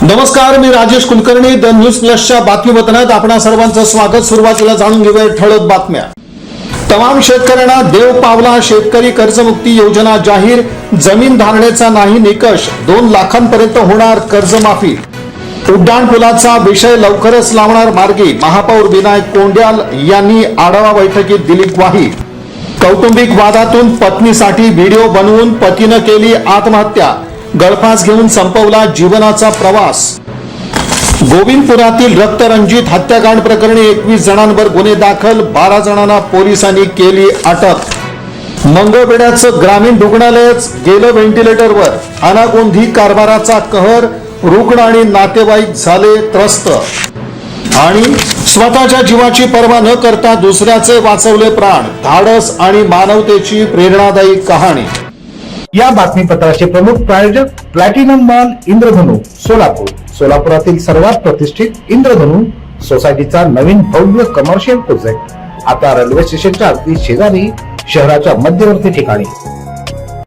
नमस्कार, मी Rajesh Kulkarni. The news प्लसच्या बातमीपत्रात आपणा सर्वांचं स्वागत. सुरुवातीला जाणून घेऊया ठळक बातम्या. तमाम शेतकऱ्यांना देव पावला. शेतकरी कर्जमुक्ती योजना जाहीर. जमीन धारणेचा नाही निकष. 2 लाखांपर्यंत होणार कर्जमाफी. उड्डाण पुलाचा विषय लवकरच लावणार मार्गी. महापौर विनायक कोंड्याल यांनी आढावा बैठकीत दिली ग्वाही. कौटुंबिक वादातून पत्नीसाठी व्हिडिओ बनवून पतीनं केली आत्महत्या. गळफास घेऊन संपवला जीवनाचा प्रवास. गोविंदपुरातील रक्तरंजित हत्याकांड प्रकरणी 21 जणांवर गुन्हे दाखल. 12 जणांना पोलिसांनी केली अटक. मंगळवेढ्याचं ग्रामीण रुग्णालयच गेलं व्हेंटिलेटरवर. अनागोंधी कारभाराचा कहर. रुग्ण आणि नातेवाईक झाले त्रस्त. आणि स्वतःच्या जीवाची पर्वा न करता दुसऱ्याचे वाचवले प्राण. धाडस आणि मानवतेची प्रेरणादायी कहाणी. या बातमीपत्राचे प्रमुख प्रायोजक प्लॅटिनम मॉल इंद्रधनु सोलापूर. सोलापुरातील सर्वात प्रतिष्ठित इंद्रधनु सोसायटीचा नवीन भव्य कमर्शियल प्रोजेक्ट आता रेल्वे स्टेशनच्या अगदी शेजारी शहराच्या मध्यवर्ती ठिकाणी.